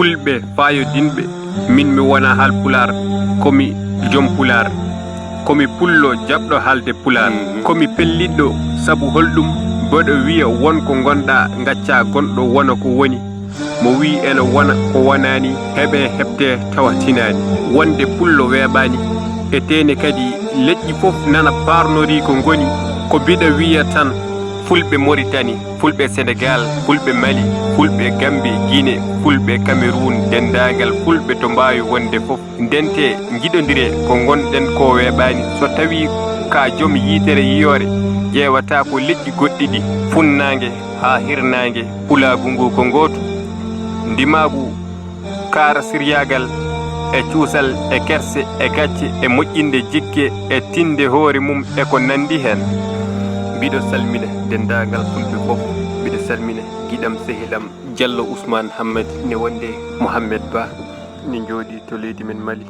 fulɓe fayodinɓe min mi wona halpular komi joom pular komi pullo jaɓɗo haalde pular komi pelliɗɗo saabu holɗum boɗo wiya wonko gonɗa gacca gonɗo wona ko woni mo wi ene wona ko wonani heɓe heɓte tawa tinani wonde pullo weeɓani e tene kadi leƴƴi fof nana parnori ko goni ko mbiɗa wiya tan fulɓe Mauritanie fulɓe Sénégal fulɓe Mali fulɓe Gambie Guinée fulɓe Cameroun dendagal fulɓe to mbawi wonde fof ndente jiɗodire ko gonɗen ko weeɓani so tawi ka joom yitere yiyore ƴewata ko leƴƴi goɗɗi ɗi funnague ha hirnague pulagu ngu ko goto ndimagu kara siryagal e cuusal e kerse e gacce e moƴƴinde jikke e tinde hoore mum e ko nandi hen mbiɗo salmina dendagal fulɓe fof mbiɗo salmina giɗam sehilam Diallo Ousmane Hammed ne wonde Mohamed Ba ne jooɗi to leydi men Mali